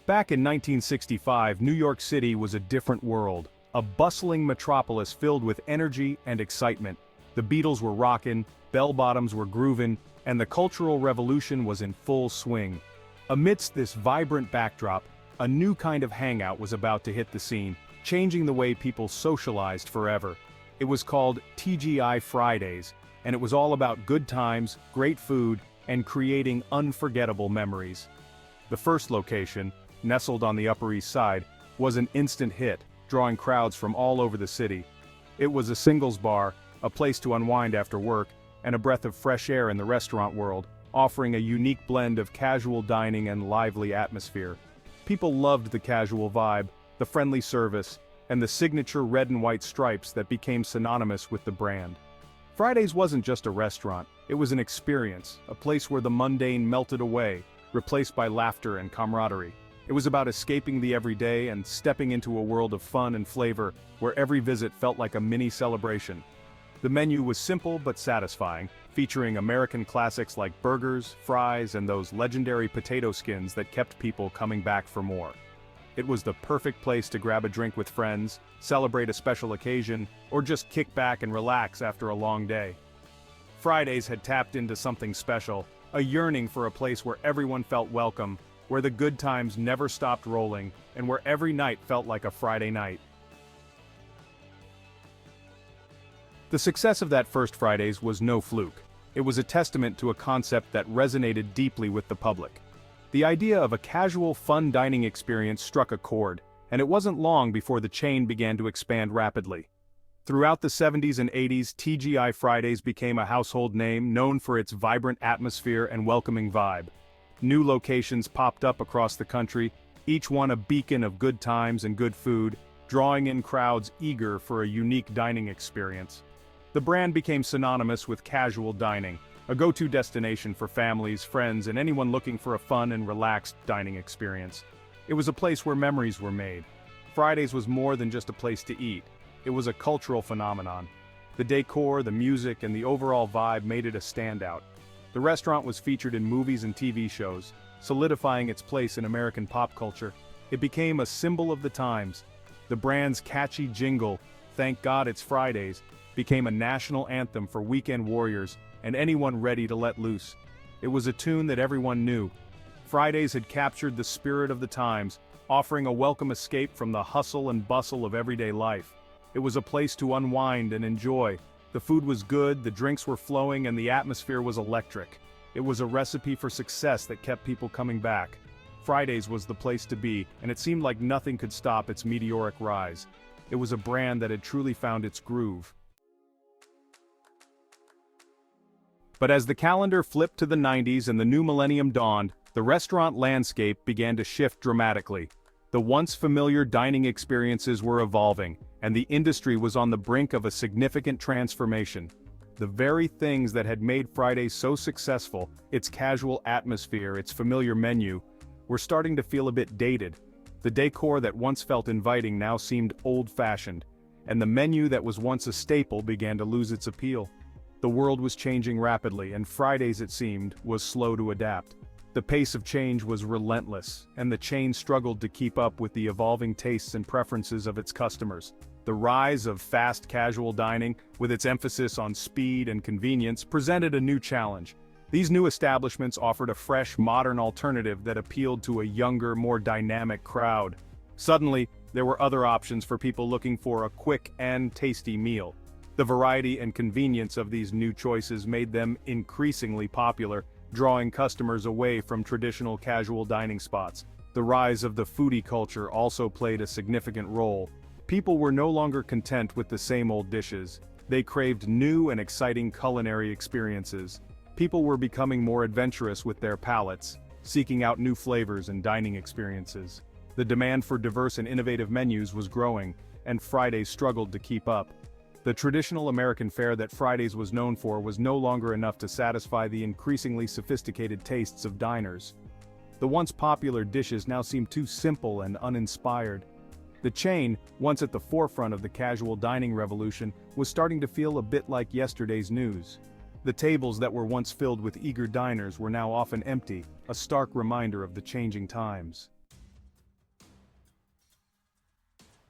Back in 1965, New York City was a different world, a bustling metropolis filled with energy and excitement. The Beatles were rockin', bell-bottoms were groovin', and the Cultural Revolution was in full swing. Amidst this vibrant backdrop, a new kind of hangout was about to hit the scene, changing the way people socialized forever. It was called TGI Fridays, and it was all about good times, great food, and creating unforgettable memories. The first location, nestled on the Upper East Side, was an instant hit, drawing crowds from all over the city. It was a singles bar, a place to unwind after work, and a breath of fresh air in the restaurant world, offering a unique blend of casual dining and lively atmosphere. People loved the casual vibe, the friendly service, and the signature red and white stripes that became synonymous with the brand. Fridays wasn't just a restaurant, it was an experience, a place where the mundane melted away, replaced by laughter and camaraderie. It was about escaping the everyday and stepping into a world of fun and flavor, where every visit felt like a mini celebration. The menu was simple but satisfying, featuring American classics like burgers, fries, and those legendary potato skins that kept people coming back for more. It was the perfect place to grab a drink with friends, celebrate a special occasion, or just kick back and relax after a long day. Fridays had tapped into something special, a yearning for a place where everyone felt welcome, where the good times never stopped rolling, and where every night felt like a Friday night. The success of that first Fridays was no fluke. It was a testament to a concept that resonated deeply with the public. The idea of a casual, fun dining experience struck a chord, and it wasn't long before the chain began to expand rapidly. Throughout the 70s and 80s, TGI Fridays became a household name known for its vibrant atmosphere and welcoming vibe. New locations popped up across the country, each one a beacon of good times and good food, drawing in crowds eager for a unique dining experience. The brand became synonymous with casual dining, a go-to destination for families, friends, and anyone looking for a fun and relaxed dining experience. It was a place where memories were made. Fridays was more than just a place to eat. It was a cultural phenomenon. The decor, the music, and the overall vibe made it a standout. The restaurant was featured in movies and TV shows, solidifying its place in American pop culture. It became a symbol of the times. The brand's catchy jingle, "Thank God It's Fridays," became a national anthem for weekend warriors and anyone ready to let loose. It was a tune that everyone knew. Fridays had captured the spirit of the times, offering a welcome escape from the hustle and bustle of everyday life. It was a place to unwind and enjoy. The food was good, the drinks were flowing, and the atmosphere was electric. It was a recipe for success that kept people coming back. Fridays was the place to be, and it seemed like nothing could stop its meteoric rise. It was a brand that had truly found its groove. But as the calendar flipped to the 90s and the new millennium dawned, the restaurant landscape began to shift dramatically. The once familiar dining experiences were evolving, and the industry was on the brink of a significant transformation. The very things that had made Fridays so successful, its casual atmosphere, its familiar menu, were starting to feel a bit dated. The decor that once felt inviting now seemed old-fashioned, and the menu that was once a staple began to lose its appeal. The world was changing rapidly, and Fridays, it seemed, was slow to adapt. The pace of change was relentless, and the chain struggled to keep up with the evolving tastes and preferences of its customers. The rise of fast casual dining, with its emphasis on speed and convenience, presented a new challenge. These new establishments offered a fresh, modern alternative that appealed to a younger, more dynamic crowd. Suddenly, there were other options for people looking for a quick and tasty meal. The variety and convenience of these new choices made them increasingly popular, drawing customers away from traditional casual dining spots. The rise of the foodie culture also played a significant role. People were no longer content with the same old dishes. They craved new and exciting culinary experiences. People were becoming more adventurous with their palates, seeking out new flavors and dining experiences. The demand for diverse and innovative menus was growing, and Fridays struggled to keep up. The traditional American fare that Fridays was known for was no longer enough to satisfy the increasingly sophisticated tastes of diners. The once popular dishes now seemed too simple and uninspired. The chain, once at the forefront of the casual dining revolution, was starting to feel a bit like yesterday's news. The tables that were once filled with eager diners were now often empty, a stark reminder of the changing times.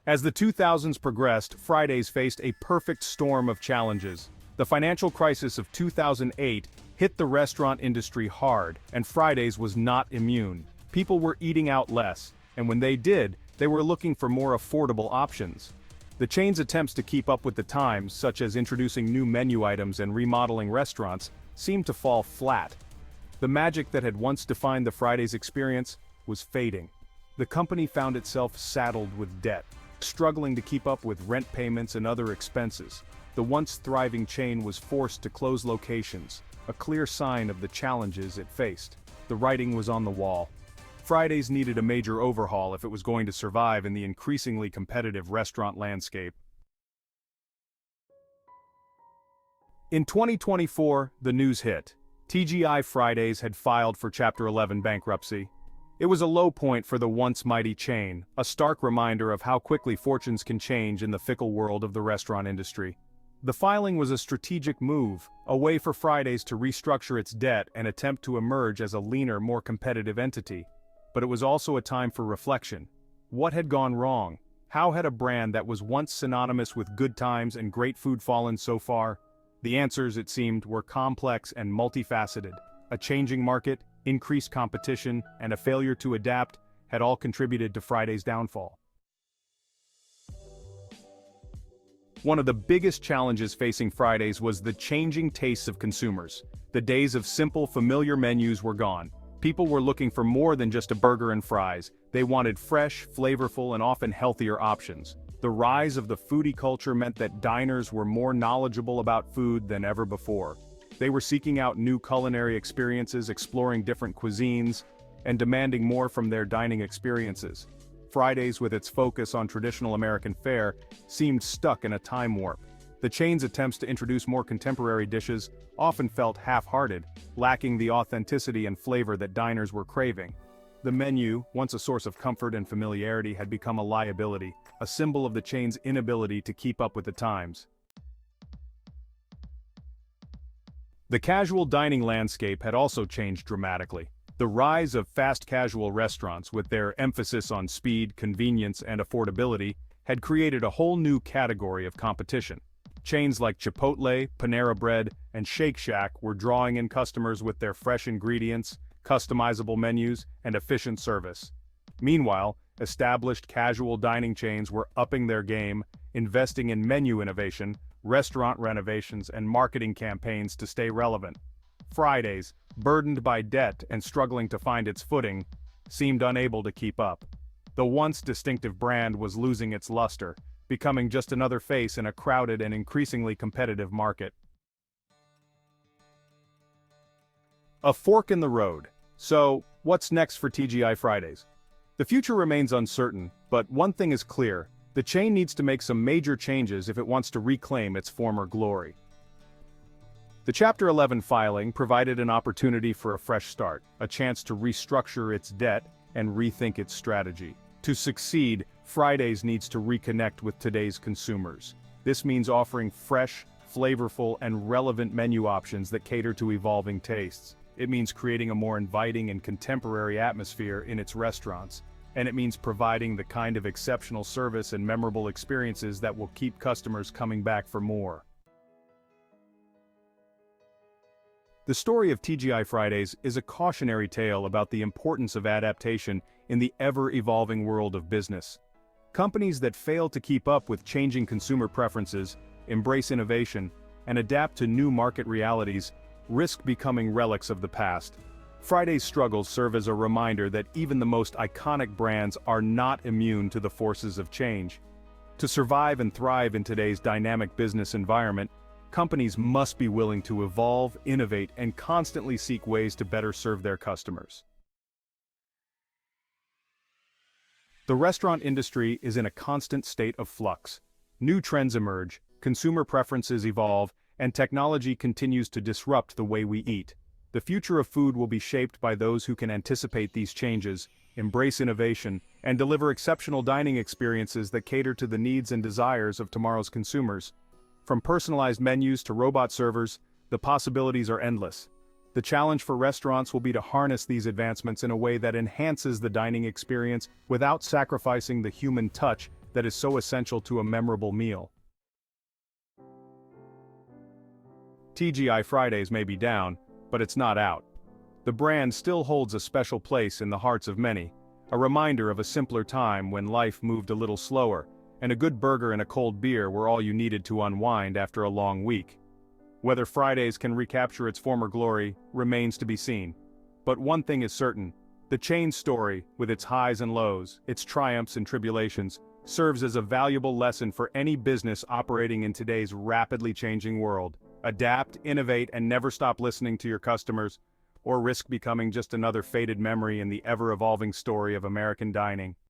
As the 2000s progressed, Fridays faced a perfect storm of challenges. The financial crisis of 2008 hit the restaurant industry hard, and Fridays was not immune. People were eating out less, and when they did, they were looking for more affordable options. The chain's attempts to keep up with the times, such as introducing new menu items and remodeling restaurants, seemed to fall flat. The magic that had once defined the Fridays experience was fading. The company found itself saddled with debt, struggling to keep up with rent payments and other expenses. The once thriving chain was forced to close locations, a clear sign of the challenges it faced. The writing was on the wall. Fridays needed a major overhaul if it was going to survive in the increasingly competitive restaurant landscape. In 2024, the news hit. TGI Fridays had filed for Chapter 11 bankruptcy. It was a low point for the once mighty chain, a stark reminder of how quickly fortunes can change in the fickle world of the restaurant industry. The filing was a strategic move, a way for Fridays to restructure its debt and attempt to emerge as a leaner, more competitive entity. But it was also a time for reflection. What had gone wrong? How had a brand that was once synonymous with good times and great food fallen so far? The answers, it seemed, were complex and multifaceted. A changing market, increased competition, and a failure to adapt had all contributed to Friday's downfall. One of the biggest challenges facing Fridays was the changing tastes of consumers. The days of simple, familiar menus were gone. People were looking for more than just a burger and fries. They wanted fresh, flavorful, and often healthier options. The rise of the foodie culture meant that diners were more knowledgeable about food than ever before. They were seeking out new culinary experiences, exploring different cuisines, and demanding more from their dining experiences. Fridays, with its focus on traditional American fare, seemed stuck in a time warp. The chain's attempts to introduce more contemporary dishes often felt half-hearted, lacking the authenticity and flavor that diners were craving. The menu, once a source of comfort and familiarity, had become a liability, a symbol of the chain's inability to keep up with the times. The casual dining landscape had also changed dramatically. The rise of fast casual restaurants, with their emphasis on speed, convenience, and affordability, had created a whole new category of competition. Chains like Chipotle, Panera Bread, and Shake Shack were drawing in customers with their fresh ingredients, customizable menus, and efficient service. Meanwhile, established casual dining chains were upping their game, investing in menu innovation, restaurant renovations, and marketing campaigns to stay relevant. Fridays, burdened by debt and struggling to find its footing, seemed unable to keep up. The once distinctive brand was losing its luster, becoming just another face in a crowded and increasingly competitive market. A fork in the road. So, what's next for TGI Fridays? The future remains uncertain, but one thing is clear: the chain needs to make some major changes if it wants to reclaim its former glory. The Chapter 11 filing provided an opportunity for a fresh start, a chance to restructure its debt and rethink its strategy. To succeed, Fridays needs to reconnect with today's consumers. This means offering fresh, flavorful, and relevant menu options that cater to evolving tastes. It means creating a more inviting and contemporary atmosphere in its restaurants. And it means providing the kind of exceptional service and memorable experiences that will keep customers coming back for more. The story of TGI Fridays is a cautionary tale about the importance of adaptation in the ever-evolving world of business. Companies that fail to keep up with changing consumer preferences, embrace innovation, and adapt to new market realities risk becoming relics of the past. Friday's struggles serve as a reminder that even the most iconic brands are not immune to the forces of change. To survive and thrive in today's dynamic business environment, companies must be willing to evolve, innovate, and constantly seek ways to better serve their customers. The restaurant industry is in a constant state of flux. New trends emerge, consumer preferences evolve, and technology continues to disrupt the way we eat. The future of food will be shaped by those who can anticipate these changes, embrace innovation, and deliver exceptional dining experiences that cater to the needs and desires of tomorrow's consumers. From personalized menus to robot servers, the possibilities are endless. The challenge for restaurants will be to harness these advancements in a way that enhances the dining experience without sacrificing the human touch that is so essential to a memorable meal. TGI Fridays may be down, but it's not out. The brand still holds a special place in the hearts of many, a reminder of a simpler time when life moved a little slower, and a good burger and a cold beer were all you needed to unwind after a long week. Whether Fridays can recapture its former glory remains to be seen. But one thing is certain, the chain's story, with its highs and lows, its triumphs and tribulations, serves as a valuable lesson for any business operating in today's rapidly changing world. Adapt, innovate, and never stop listening to your customers, or risk becoming just another faded memory in the ever-evolving story of American dining.